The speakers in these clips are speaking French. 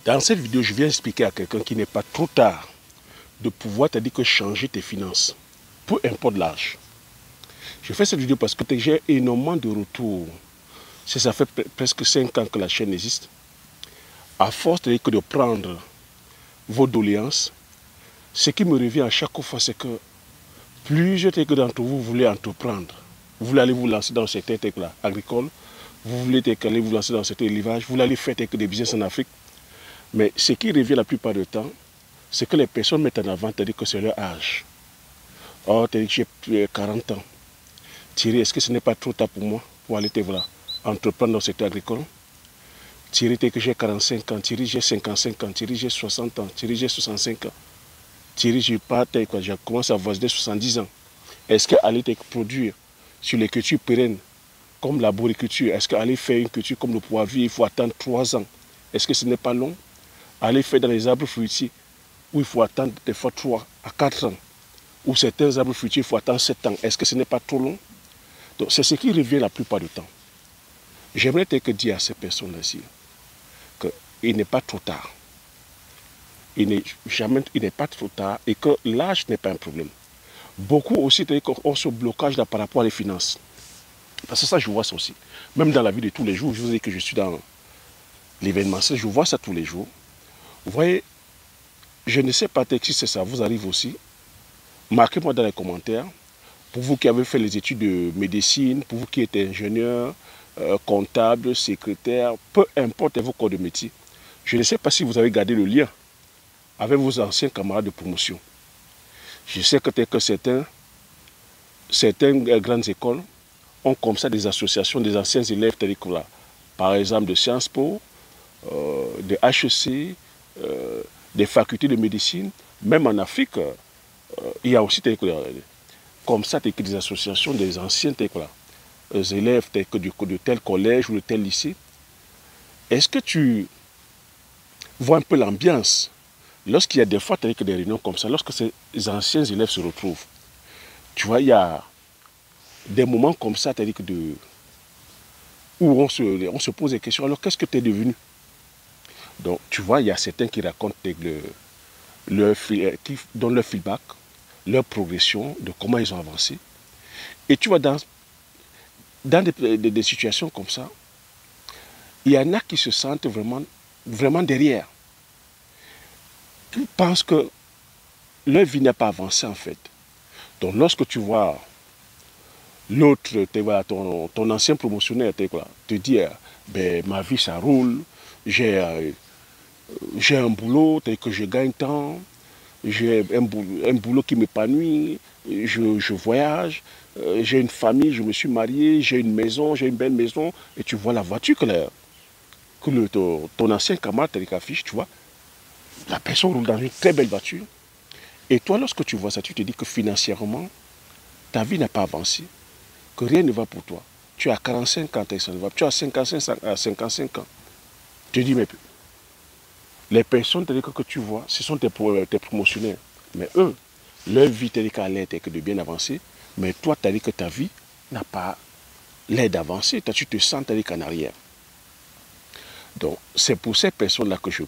Dans cette vidéo, je viens expliquer à quelqu'un qu'il n'est pas trop tard de pouvoir, c'est-à-dire que changer tes finances, peu importe l'âge. Je fais cette vidéo parce que j'ai énormément de retours. Ça fait presque 5 ans que la chaîne existe. À force de prendre vos doléances, ce qui me revient à chaque fois, c'est que plusieurs d'entre vous voulez entreprendre. Vous voulez aller vous lancer dans certains techniques agricoles, vous voulez aller vous lancer dans certains élevages, vous voulez aller faire des business en Afrique. Mais ce qui revient la plupart du temps, c'est que les personnes mettent en avant, c'est-à-dire que c'est leur âge. Oh, c'est-à-dire que j'ai 40 ans. Thierry, est-ce que ce n'est pas trop tard pour moi pour aller entreprendre dans le secteur agricole? Thierry, que j'ai 45 ans. Thierry, j'ai 55 ans. Thierry, j'ai 60 ans. Thierry, j'ai 65 ans. Thierry, je commence à voisiner 70 ans. Est-ce qu'aller produire sur les cultures pérennes, comme la boriculture, est-ce qu'aller faire une culture comme le poivrier, il faut attendre 3 ans? Est-ce que ce n'est pas long? Aller faire dans les arbres fruitiers, où il faut attendre des fois 3 à 4 ans, ou certains arbres fruitiers, il faut attendre 7 ans. Est-ce que ce n'est pas trop long? Donc c'est ce qui revient la plupart du temps. J'aimerais dire à ces personnes-là qu'il n'est pas trop tard. Il n'est pas trop tard et que l'âge n'est pas un problème. Beaucoup aussi ont ce blocage là par rapport à les finances. Parce que ça, je vois ça aussi. Même dans la vie de tous les jours, je vous dis que je suis dans l'événementiel, je vois ça tous les jours. Vous voyez, je ne sais pas si ça vous arrive aussi. Marquez-moi dans les commentaires. Pour vous qui avez fait les études de médecine, pour vous qui êtes ingénieur, comptable, secrétaire, peu importe vos corps de métier. Je ne sais pas si vous avez gardé le lien avec vos anciens camarades de promotion. Je sais que certaines grandes écoles ont comme ça des associations des anciens élèves, par exemple de Sciences Po, de HEC, des facultés de médecine. Même en Afrique, il y a aussi comme ça des associations des anciens élèves de tel collège ou de tel lycée. Est-ce que tu vois un peu l'ambiance lorsqu'il y a des fois des réunions comme ça, lorsque ces anciens élèves se retrouvent? Tu vois, il y a des moments comme ça, où on se pose des questions. Alors, qu'est-ce que tu es devenu? Donc, tu vois, il y a certains qui racontent qui donnent leur feedback, leur progression, de comment ils ont avancé. Et tu vois, dans des situations comme ça, il y en a qui se sentent vraiment derrière. Qui pensent que leur vie n'a pas avancé en fait. Donc, lorsque tu vois l'autre, ton ancien promotionnaire te dire, ben, ma vie ça roule, j'ai un boulot, que je gagne tant, j'ai un boulot qui m'épanouit, je voyage, j'ai une famille, je me suis marié, j'ai une maison, j'ai une belle maison, et tu vois la voiture que ton ancien camarade affiche, tu vois, la personne roule dans une très belle voiture, et toi lorsque tu vois ça, tu te dis que financièrement, ta vie n'a pas avancé, que rien ne va pour toi. Tu as 45 ans, tu as 55 ans. Tu dis, mais les personnes que tu vois, ce sont tes promotionnaires. Mais eux, leur vie a l'air de bien avancer, mais toi, tu as dit que ta vie n'a pas l'air d'avancer. Toi, tu te sens en arrière. Donc, c'est pour ces personnes-là que je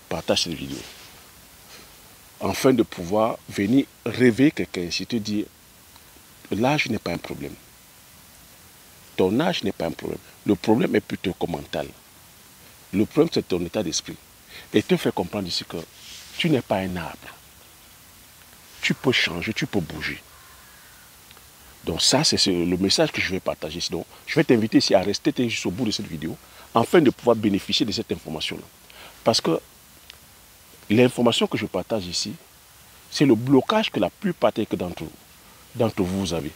partage cette vidéo. Afin de pouvoir venir réveiller quelqu'un, si te dire, l'âge n'est pas un problème. Ton âge n'est pas un problème. Le problème est plutôt mental. Le problème, c'est ton état d'esprit. Et te faire comprendre ici que tu n'es pas un arbre. Tu peux changer, tu peux bouger. Donc ça, c'est le message que je vais partager. Donc, je vais t'inviter ici à rester jusqu'au bout de cette vidéo, afin de pouvoir bénéficier de cette information-là. Parce que l'information que je partage ici, c'est le blocage que la plupart d'entre vous avez.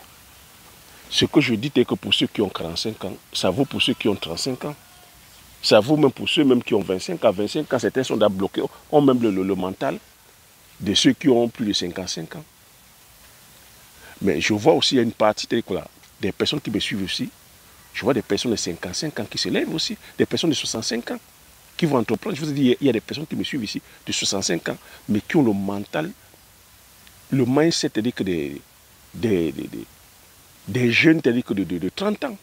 Ce que je dis, c'est que pour ceux qui ont 45 ans, ça vaut pour ceux qui ont 35 ans. Ça vaut même pour ceux même qui ont 25 ans. 25 ans, certains sont bloqués, ont même le mental de ceux qui ont plus de 55 ans. Mais je vois aussi une partie des personnes qui me suivent aussi. Je vois des personnes de 55 ans qui se lèvent aussi, des personnes de 65 ans qui vont entreprendre. Je vous ai dit, il y a des personnes qui me suivent ici de 65 ans, mais qui ont le mental, le mindset, c'est-à-dire que des jeunes, c'est-à-dire que de 30 ans,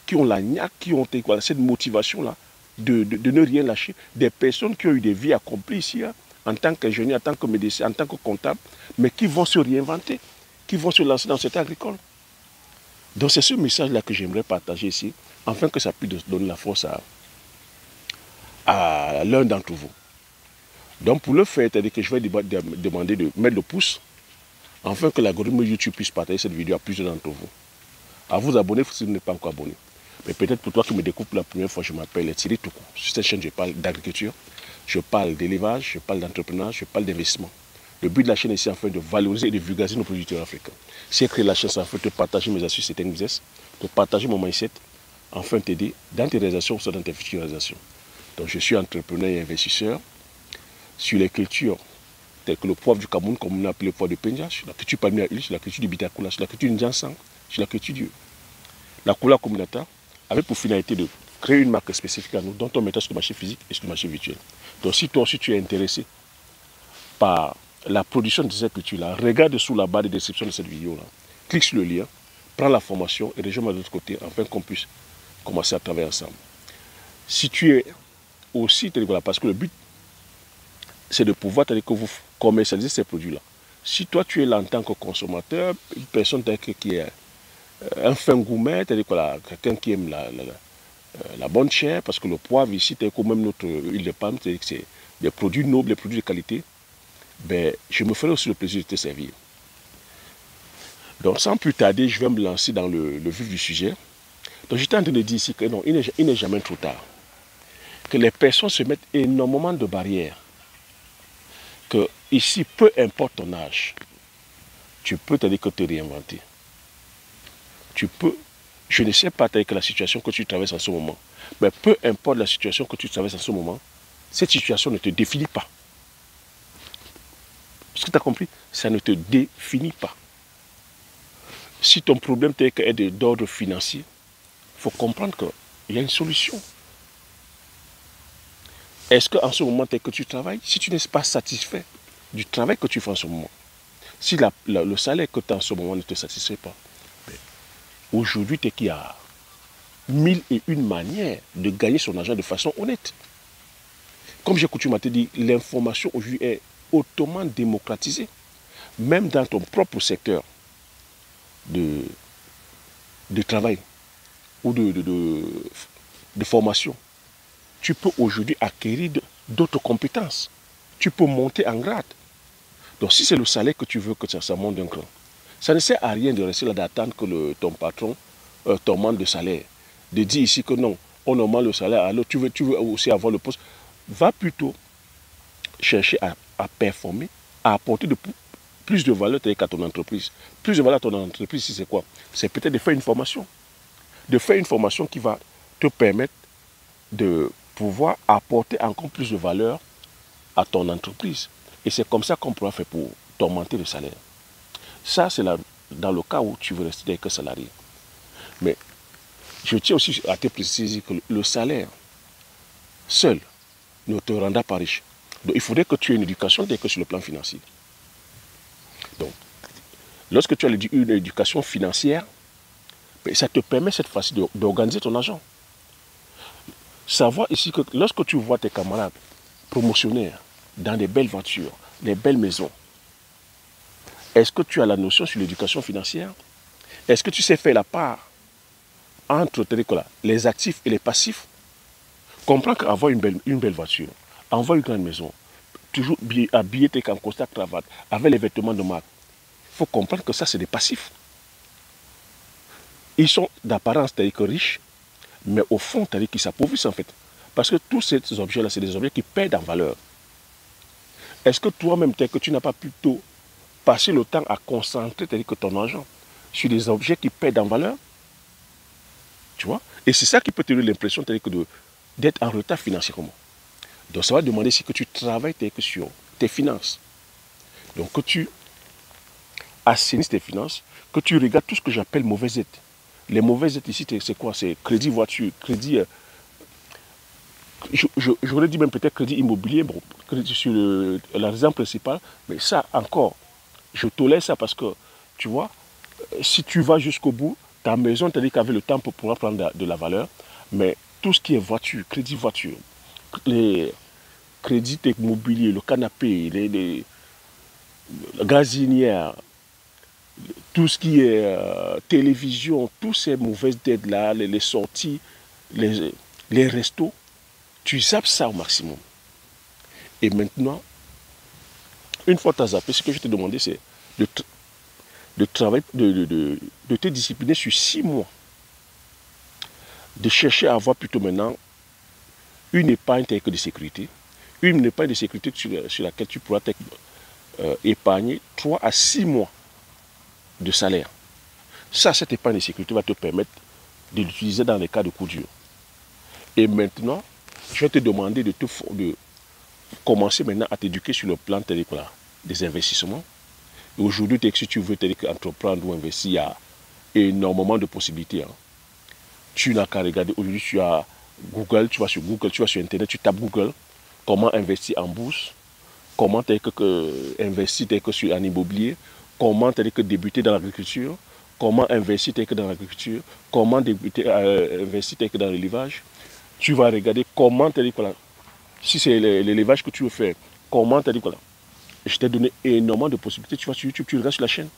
qui ont la niaque, qui ont cette motivation-là. de ne rien lâcher. Des personnes qui ont eu des vies accomplies ici, hein, en tant qu'ingénieur, en tant que médecin, en tant que comptable, mais qui vont se réinventer, qui vont se lancer dans le secteur agricole. Donc c'est ce message-là que j'aimerais partager ici, afin que ça puisse donner la force à l'un d'entre vous. Donc pour le faire, c'est-à-dire que je vais demander de mettre le pouce, afin que l'algorithme YouTube puisse partager cette vidéo à plusieurs d'entre vous. À vous abonner si vous n'êtes pas encore abonné. Mais peut-être pour toi qui me découvre pour la première fois, je m'appelle Thierry Toukou. Sur cette chaîne, je parle d'agriculture, je parle d'élevage, je parle d'entrepreneuriat, je parle d'investissement. Le but de la chaîne est ici afin de valoriser et de vulgariser nos producteurs africains. Si j'ai créé la chaîne, c'est afin de partager mes astuces et techniques business, de partager mon mindset, afin de t'aider dans tes réalisations ou dans tes futures réalisations. Donc je suis entrepreneur et investisseur sur les cultures telles que le poivre du Cameroun, comme on appelle le poivre de Penja, sur la culture palmier à huile, sur la culture du Bitakula, sur la culture du Njansang, sur la culture du la Kula Communata, avec pour finalité de créer une marque spécifique à nous, dont on mettra sur le marché physique et sur le marché virtuel. Donc si toi aussi tu es intéressé par la production de cette culture-là, regarde sous la barre de description de cette vidéo-là, clique sur le lien, prends la formation et rejoins-moi de l'autre côté afin qu'on puisse commencer à travailler ensemble. Si tu es aussi, voilà, parce que le but, c'est de pouvoir que vous commercialisez ces produits-là. Si toi tu es là en tant que consommateur, une personne qui est un fin gourmet, c'est-à-dire quelqu'un qui aime la bonne chair, parce que le poivre ici, c'est comme même notre huile de palme, c'est-à-dire que c'est des produits nobles, des produits de qualité, ben, je me ferai aussi le plaisir de te servir. Donc sans plus tarder, je vais me lancer dans le vif du sujet. Donc j'étais en train de dire ici que non, il n'est jamais trop tard. Que les personnes se mettent énormément de barrières. Que ici, peu importe ton âge, tu peux te réinventer. Tu peux, je ne sais pas avec la situation que tu traverses en ce moment, mais peu importe la situation que tu traverses en ce moment, cette situation ne te définit pas. Est-ce que tu as compris? Ça ne te définit pas. Si ton problème est d'ordre financier, il faut comprendre qu'il y a une solution. Est-ce qu'en ce moment, que tu travailles, si tu n'es pas satisfait du travail que tu fais en ce moment, si le salaire que tu as en ce moment ne te satisfait pas, aujourd'hui, tu es qu'il y a 1001 manières de gagner son argent de façon honnête. Comme j'ai coutume à te dire, l'information aujourd'hui est hautement démocratisée. Même dans ton propre secteur de travail ou de formation, tu peux aujourd'hui acquérir d'autres compétences. Tu peux monter en grade. Donc si c'est le salaire que tu veux que ça monte d'un cran, ça ne sert à rien de rester là d'attendre que ton patron t'augmente de salaire. De dire ici que non, on augmente le salaire, alors tu veux aussi avoir le poste. Va plutôt chercher à performer, à apporter plus de valeur à ton entreprise. Plus de valeur à ton entreprise, c'est quoi? C'est peut-être de faire une formation. De faire une formation qui va te permettre de pouvoir apporter encore plus de valeur à ton entreprise. Et c'est comme ça qu'on pourra faire pour t'augmenter le salaire. Ça, c'est dans le cas où tu veux rester avec un salarié. Mais je tiens aussi à te préciser que le salaire seul ne te rendra pas riche. Donc il faudrait que tu aies une éducation dès que sur le plan financier. Donc, lorsque tu as une éducation financière, ça te permet cette fois-ci d'organiser ton argent. Savoir ici que lorsque tu vois tes camarades promotionnaires dans des belles voitures, des belles maisons, est-ce que tu as la notion sur l'éducation financière? Est-ce que tu sais faire la part entre les actifs et les passifs? Comprends qu'avoir une belle voiture, avoir une grande maison, toujours habillé en costard cravate, avec les vêtements de marque, il faut comprendre que ça, c'est des passifs. Ils sont d'apparence riches, mais au fond, qu'ils s'appauvrissent en fait. Parce que tous ces objets-là, c'est des objets qui perdent en valeur. Est-ce que toi-même, que tu n'as pas plutôt passé le temps à concentrer que ton argent sur des objets qui perdent en valeur? Tu vois? Et c'est ça qui peut te donner l'impression d'être en retard financièrement. Donc ça va demander si que tu travailles sur tes finances. Donc que tu assainisses tes finances, que tu regardes tout ce que j'appelle mauvaises aides. Les mauvaises aides ici, c'est quoi? C'est crédit voiture, crédit... J'aurais dit même peut-être crédit immobilier, bon, crédit sur la résidence principale, mais ça encore, je tolère ça parce que, tu vois, si tu vas jusqu'au bout, ta maison, t'as dit qu'avec le temps pour pouvoir prendre de la valeur, mais tout ce qui est voiture, crédit voiture, les crédits immobiliers, le canapé, la gazinière, tout ce qui est télévision, toutes ces mauvaises dettes-là, les sorties, les restos, tu zappes ça au maximum. Et maintenant, une fois que tu as zappé, ce que je t'ai demandé, c'est de travailler, de te discipliner sur 6 mois. De chercher à avoir plutôt maintenant une épargne telle que de sécurité. Une épargne de sécurité sur laquelle tu pourras épargner 3 à 6 mois de salaire. Ça, cette épargne de sécurité va te permettre de l'utiliser dans les cas de coup dur. Et maintenant, je vais te demander de commencer maintenant à t'éduquer sur le plan des investissements. Et aujourd'hui, si tu veux entreprendre ou investir, il y a énormément de possibilités. Hein. Tu n'as qu'à regarder. Aujourd'hui, tu as Google, tu vas sur Google, tu vas sur Internet, tu tapes Google, comment investir en bourse, comment investir en immobilier, comment débuter dans l'agriculture, comment investir dans l'agriculture, comment investir dans l'élevage. Tu vas regarder comment, si c'est l'élevage que tu veux faire, comment, je t'ai donné énormément de possibilités. Tu vas sur YouTube, tu regardes sur la chaîne.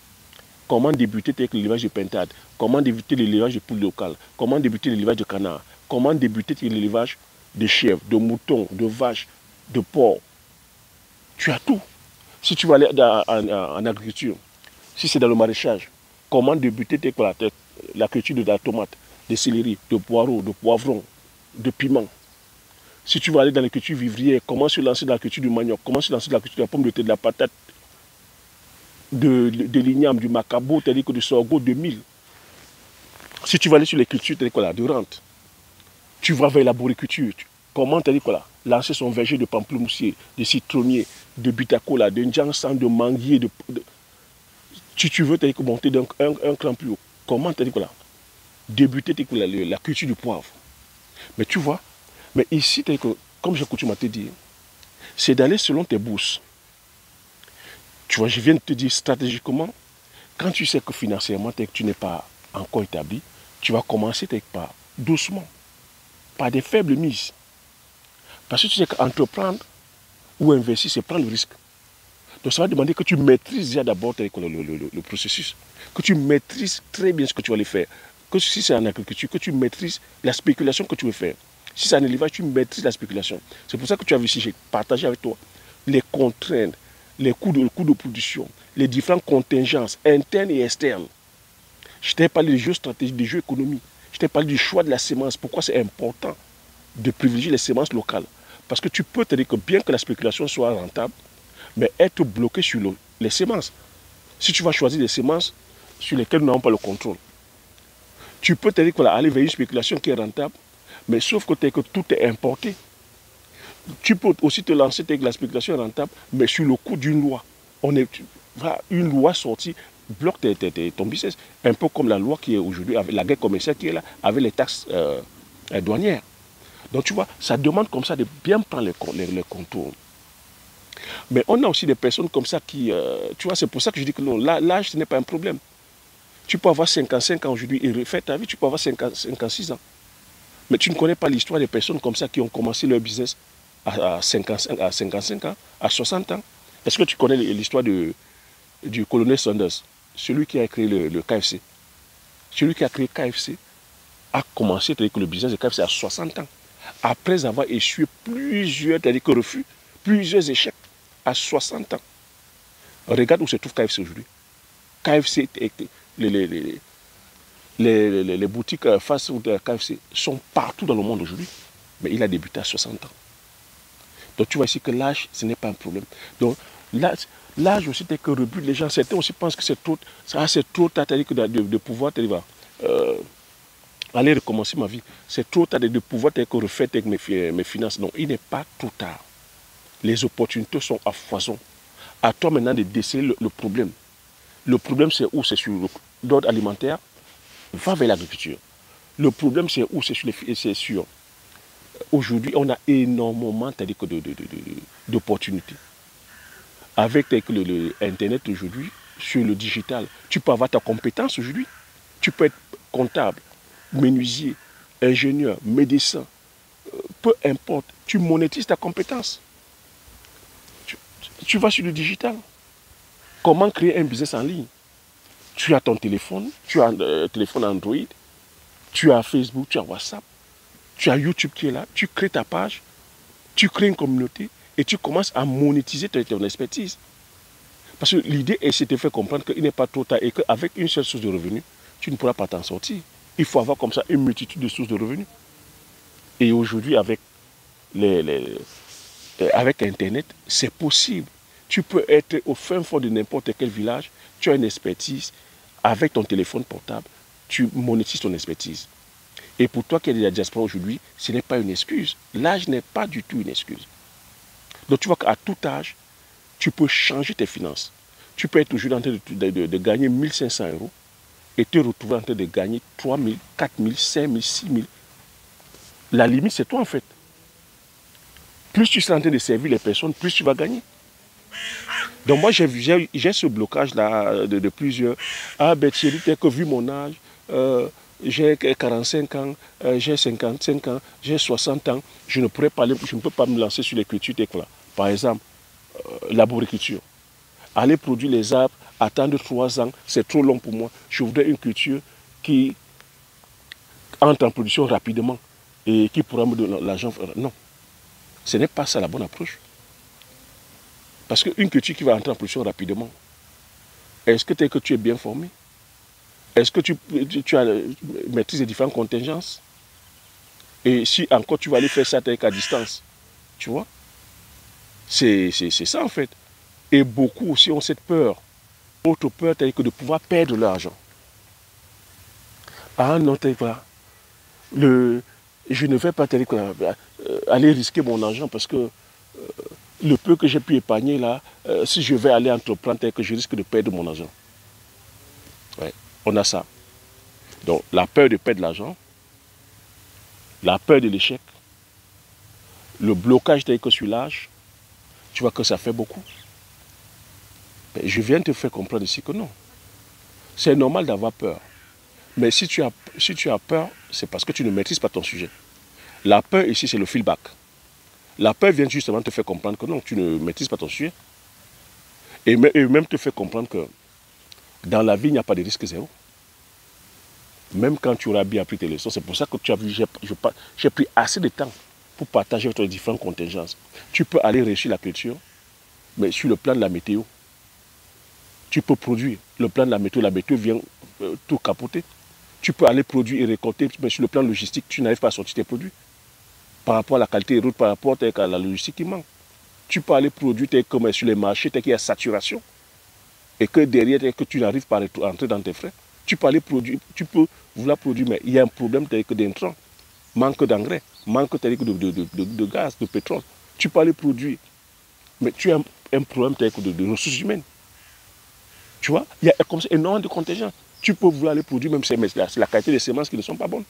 Comment débuter avec l'élevage de pintade, comment débuter l'élevage de poules locales, comment débuter l'élevage de canards, comment débuter l'élevage de chèvres, de moutons, de vaches, de porcs. Tu as tout. Si tu vas aller en agriculture, si c'est dans le maraîchage, comment débuter la culture de la tomate, de céleri, de poireaux, de poivrons, de piments. Si tu vas aller dans la culture vivrière, comment se lancer dans la culture du manioc, comment se lancer dans la culture de la pomme de terre, de la patate, de l'igname, du macabo, du sorgho, de mil. Si tu vas aller sur les cultures de rente, tu vas vers la boriculture. Comment lancer son verger de pamplemoussier, de citronnier, de butacola, de njangsan, de manguier. Tu veux monter un cran plus haut. Comment débuter la culture du poivre. Mais tu vois, mais ici, comme j'ai coutume à te dire, c'est d'aller selon tes bourses. Tu vois, je viens de te dire stratégiquement, quand tu sais que financièrement, tu n'es pas encore établi, tu vas commencer par doucement, par des faibles mises. Parce que tu sais qu'entreprendre ou investir, c'est prendre le risque. Donc ça va demander que tu maîtrises déjà d'abord le processus, que tu maîtrises très bien ce que tu vas aller faire. Que si c'est en agriculture, que tu maîtrises la spéculation que tu veux faire. Si c'est en élevage, tu maîtrises la spéculation. C'est pour ça que tu as vu ici, j'ai partagé avec toi les contraintes, les coûts de production, les différentes contingences internes et externes. Je t'ai parlé des jeux stratégiques, des jeux économiques. Je t'ai parlé du choix de la sémence. Pourquoi c'est important de privilégier les semences locales? Parce que tu peux te dire que bien que la spéculation soit rentable, mais être bloqué sur les semences. Si tu vas choisir des semences sur lesquelles nous n'avons pas le contrôle, tu peux te dire aller vers une spéculation qui est rentable, mais sauf que tout est importé. Tu peux aussi te lancer avec la spéculation rentable, mais sur le coût d'une loi. Une loi sortie bloque ton business. Un peu comme la loi qui est aujourd'hui, avec la guerre commerciale qui est là, avec les taxes douanières. Donc tu vois, ça demande comme ça de bien prendre les contours. Mais on a aussi des personnes comme ça qui, tu vois, c'est pour ça que je dis que non, l'âge, ce n'est pas un problème. Tu peux avoir 55 ans aujourd'hui et refaire ta vie, tu peux avoir 56 ans. Mais tu ne connais pas l'histoire des personnes comme ça qui ont commencé leur business à 55 ans, à 60 ans. Est-ce que tu connais l'histoire du colonel Sanders, celui qui a créé le KFC? Celui qui a créé KFC a commencé le business de KFC à 60 ans. Après avoir échoué plusieurs refus, plusieurs échecs à 60 ans. Regarde où se trouve KFC aujourd'hui. KFC, les boutiques fast-food de KFC sont partout dans le monde aujourd'hui. Mais il a débuté à 60 ans. Donc tu vois ici que l'âge, ce n'est pas un problème. Donc l'âge aussi, c'est que rebute les gens. Certains aussi pensent que c'est trop tard de pouvoir aller recommencer ma vie. C'est trop tard de pouvoir refaire avec mes finances. Non, il n'est pas trop tard. Les opportunités sont à foison. À toi maintenant de déceler le problème. Le problème, c'est où? C'est sur l'ordre alimentaire. Va vers l'agriculture. Le problème, c'est où? C'est sur. Aujourd'hui, on a énormément d'opportunités. Avec Internet aujourd'hui, sur le digital, tu peux avoir ta compétence aujourd'hui. Tu peux être comptable, menuisier, ingénieur, médecin, peu importe, tu monétises ta compétence. Tu vas sur le digital. Comment créer un business en ligne? Tu as ton téléphone, tu as un téléphone Android, tu as Facebook, tu as WhatsApp, tu as YouTube qui est là, tu crées ta page, tu crées une communauté et tu commences à monétiser ton expertise. Parce que l'idée est de te faire comprendre qu'il n'est pas trop tard et qu'avec une seule source de revenus, tu ne pourras pas t'en sortir. Il faut avoir comme ça une multitude de sources de revenus. Et aujourd'hui, avec Internet, c'est possible. Tu peux être au fin fond de n'importe quel village, tu as une expertise, avec ton téléphone portable, tu monétises ton expertise. Et pour toi qui es de la diaspora aujourd'hui, ce n'est pas une excuse. L'âge n'est pas du tout une excuse. Donc tu vois qu'à tout âge, tu peux changer tes finances. Tu peux être aujourd'hui en train de gagner 1500 € et te retrouver en train de gagner 3 000, 4 000, 5 000, 6 000. La limite, c'est toi en fait. Plus tu seras en train de servir les personnes, plus tu vas gagner. Donc moi, j'ai ce blocage-là de plusieurs. Ah ben Thierry, t'as que vu mon âge, j'ai 45 ans, j'ai 55 ans, j'ai 60 ans, je ne peux pas me lancer sur l'écriture. Par exemple, l'arboriculture. Aller produire les arbres, attendre 3 ans, c'est trop long pour moi. Je voudrais une culture qui entre en production rapidement et qui pourra me donner l'argent. Non, ce n'est pas ça la bonne approche. Parce qu'une culture qui va entrer en production rapidement, est-ce que tu es bien formé? Est-ce que tu maîtrises les différentes contingences? Et si encore tu vas aller faire ça à distance, tu vois? C'est ça en fait. Et beaucoup aussi ont cette peur. Autre peur, c'est que de pouvoir perdre l'argent. Ah non, voilà. Je ne vais pas aller risquer mon argent parce que le peu que j'ai pu épargner là, si je vais aller entreprendre, que je risque de perdre mon argent. Ouais, on a ça. Donc la peur de perdre l'argent, la peur de l'échec, le blocage tel que sur l'âge, tu vois que ça fait beaucoup. Mais je viens te faire comprendre ici que non. C'est normal d'avoir peur. Mais si tu as peur, c'est parce que tu ne maîtrises pas ton sujet. La peur ici, c'est le feedback. La peur vient justement te faire comprendre que non, tu ne maîtrises pas ton sujet. Et même te faire comprendre que dans la vie, il n'y a pas de risque zéro. Même quand tu auras bien appris tes leçons, c'est pour ça que tu as vu, j'ai pris assez de temps pour partager avec toi les différentes contingences. Tu peux aller réussir la culture, mais sur le plan de la météo, tu peux produire. Le plan de la météo vient tout capoter. Tu peux aller produire et récolter, mais sur le plan logistique, tu n'arrives pas à sortir tes produits. Par rapport à la qualité des routes, par rapport à la logistique qui manque. Tu peux aller produire comme sur les marchés, qu'il y a saturation. Et que derrière, que tu n'arrives pas à entrer dans tes frais. Tu peux aller produire, tu peux vouloir produire, mais il y a un problème d'intrants, manque d'engrais, manque de gaz, de pétrole. Tu peux aller produire, mais tu as un problème de ressources humaines. Tu vois, il y a comme ça énormément de contingents. Tu peux vouloir aller produire, même si c'est la qualité des semences qui ne sont pas bonnes.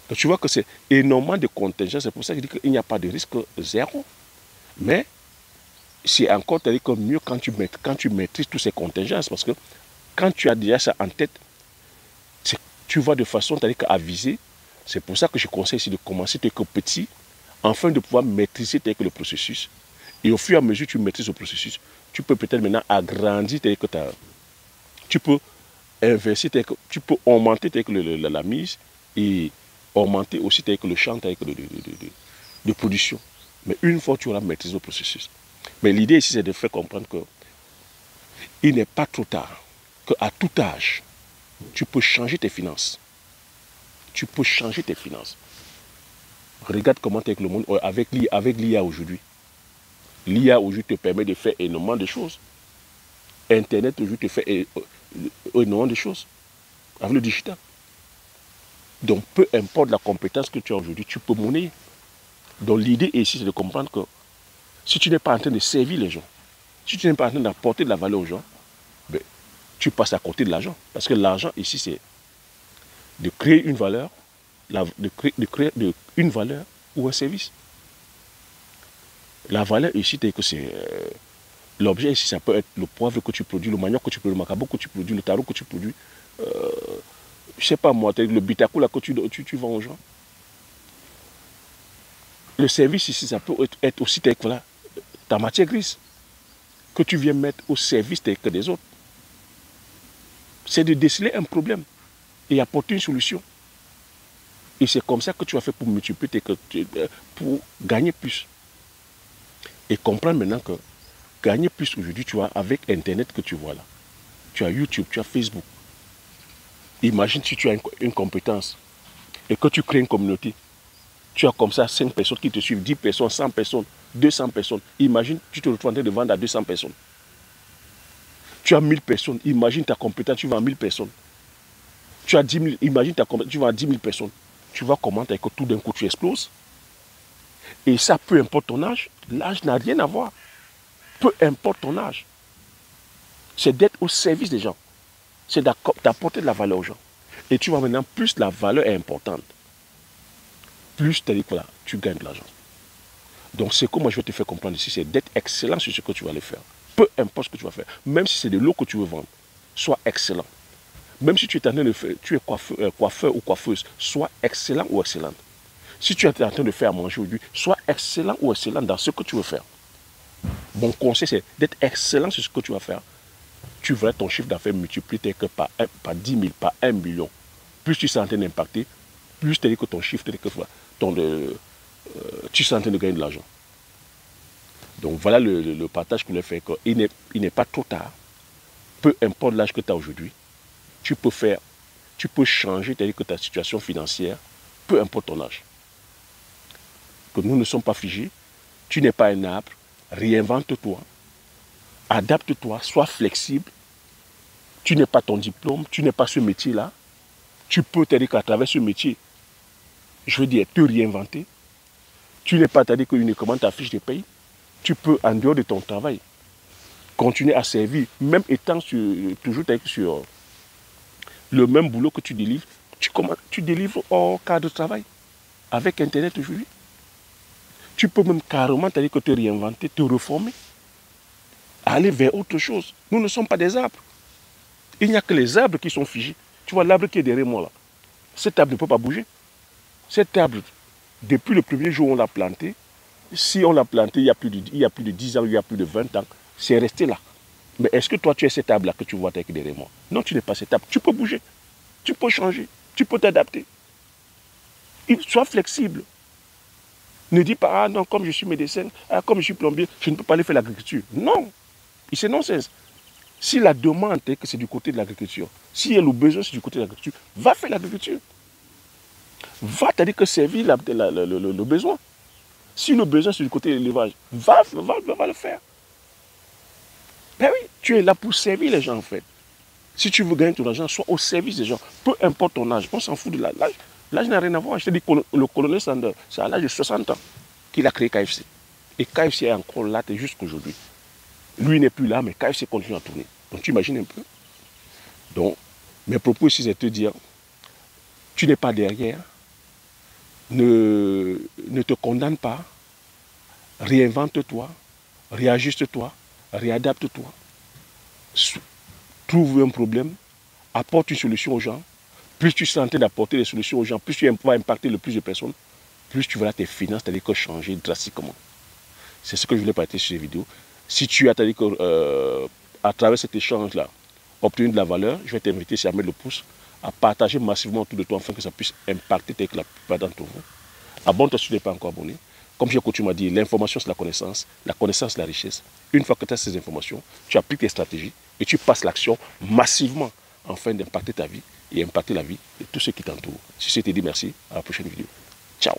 Donc tu vois que c'est énormément de contingents. C'est pour ça que je dis qu'il n'y a pas de risque zéro. Mais c'est encore mieux quand tu maîtrises tous ces contingences. Parce que quand tu as déjà ça en tête, tu vois de façon avisée. C'est pour ça que je conseille ici de commencer petit, afin de pouvoir maîtriser le processus. Et au fur et à mesure que tu maîtrises le processus, tu peux peut-être maintenant agrandir tu peux inverser, tu peux augmenter la mise et augmenter aussi le champ de production. Mais une fois que tu auras maîtrisé le processus. Mais l'idée ici, c'est de faire comprendre qu'il n'est pas trop tard, qu'à tout âge, tu peux changer tes finances. Tu peux changer tes finances. Regarde comment le monde, avec l'IA aujourd'hui. L'IA aujourd'hui te permet de faire énormément de choses. Internet aujourd'hui te fait énormément de choses. Avec le digital. Donc peu importe la compétence que tu as aujourd'hui, tu peux monnayer. Donc l'idée ici, c'est de comprendre que si tu n'es pas en train de servir les gens, si tu n'es pas en train d'apporter de la valeur aux gens, ben, tu passes à côté de l'argent. Parce que l'argent ici, c'est de créer une valeur, de créer une valeur ou un service. La valeur ici, c'est que c'est l'objet ici, ça peut être le poivre que tu produis, le manioc que tu produis, le macabo que tu produis, le taro que tu produis, je sais pas moi, le bitakou là que tu vends aux gens. Le service ici, ça peut être aussi voilà, ta matière grise que tu viens mettre au service des autres. C'est de déceler un problème et apporter une solution. Et c'est comme ça que tu vas faire pour multiplier, pour gagner plus. Et comprendre maintenant que gagner plus aujourd'hui, tu vois, avec Internet que tu vois là. Tu as YouTube, tu as Facebook. Imagine si tu as une compétence et que tu crées une communauté. Tu as comme ça 5 personnes qui te suivent, 10 personnes, 100 personnes, 200 personnes. Imagine, tu te retrouves en train de vendre à 200 personnes. Tu as 1000 personnes. Imagine ta compétence, tu vends à 1000 personnes. Tu as 10 000, imagine ta compétence, tu vends à 10 000 personnes. Tu vois comment que tout d'un coup tu exploses. Et ça, peu importe ton âge, l'âge n'a rien à voir. Peu importe ton âge. C'est d'être au service des gens. C'est d'apporter de la valeur aux gens. Et tu vois maintenant, plus la valeur est importante, plus voilà, tu gagnes de l'argent. Donc ce que moi je vais te faire comprendre ici, c'est d'être excellent sur ce que tu vas aller faire. Peu importe ce que tu vas faire. Même si c'est de l'eau que tu veux vendre, sois excellent. Même si tu es en train de faire, tu es coiffeur ou coiffeuse, sois excellent ou excellente. Si tu es en train de faire à manger aujourd'hui, sois excellent ou excellente dans ce que tu veux faire. Mon conseil, c'est d'être excellent sur ce que tu vas faire. Tu verras ton chiffre d'affaires multiplié par 10 000, par 1 million. Plus tu es en train d'impacter, plus tu que ton chiffre, tu es en train de gagner de l'argent. Donc voilà le partage que je voulais faire. Il n'est pas trop tard. Peu importe l'âge que tu as aujourd'hui, tu peux changer que ta situation financière, peu importe ton âge. Que nous ne sommes pas figés. Tu n'es pas un arbre. Réinvente-toi. Adapte-toi. Sois flexible. Tu n'es pas ton diplôme. Tu n'es pas ce métier-là. Tu peux t'aider qu'à travers ce métier, je veux dire, te réinventer. Tu n'es pas t'aider que uniquement ta fiche de paye. Tu peux, en dehors de ton travail, continuer à servir, même étant toujours sur le même boulot que tu délivres. Tu délivres hors cadre de travail. Avec Internet aujourd'hui. Tu peux même carrément t'aider que te réinventer, te reformer. Aller vers autre chose. Nous ne sommes pas des arbres. Il n'y a que les arbres qui sont figés. Tu vois l'arbre qui est derrière moi là. Cet arbre ne peut pas bouger. Cet arbre, depuis le premier jour où on l'a planté, si on l'a planté il y a plus de 10 ans, il y a plus de 20 ans, c'est resté là. Mais est-ce que toi tu es cet arbre là que tu vois derrière moi? Non, tu n'es pas cet arbre. Tu peux bouger. Tu peux changer. Tu peux t'adapter. Sois flexible. Ne dis pas, ah non, comme je suis médecin, ah, comme je suis plombier, je ne peux pas aller faire l'agriculture. Non, c'est non-sens. Si la demande est que c'est du côté de l'agriculture, si le besoin c'est du côté de l'agriculture, va faire l'agriculture. Va t'aider que servir le besoin. Si le besoin c'est du côté de l'élevage, va le faire. Ben oui, tu es là pour servir les gens en fait. Si tu veux gagner ton argent, sois au service des gens. Peu importe ton âge, on s'en fout de l'âge. L'âge n'a rien à voir. Je te dis que le colonel Sanders, c'est à l'âge de 60 ans qu'il a créé KFC. Et KFC est encore là jusqu'aujourd'hui. Lui n'est plus là, mais KFC continue à tourner. Donc tu imagines un peu. Donc, mes propos ici, c'est de te dire, tu n'es pas derrière. Ne te condamne pas. Réinvente-toi. Réajuste-toi. Réadapte-toi. Trouve un problème. Apporte une solution aux gens. Plus tu es en train d'apporter des solutions aux gens, plus tu vas impacter le plus de personnes, plus tu verras tes finances, c'est-à-dire que changer drastiquement. C'est ce que je voulais partager sur cette vidéo. Si tu as, c'est-à-dire que à travers cet échange-là, obtenir de la valeur, je vais t'inviter, si à mettre le pouce, à partager massivement autour de toi afin que ça puisse impacter la plupart d'entre vous. Abonne-toi si tu n'es pas encore abonné. Comme j'ai coutume à dire, l'information c'est la connaissance c'est la richesse. Une fois que tu as ces informations, tu appliques tes stratégies et tu passes l'action massivement afin d'impacter ta vie et impacter la vie de tous ceux qui t'entourent. Si c'était dit, merci, à la prochaine vidéo. Ciao.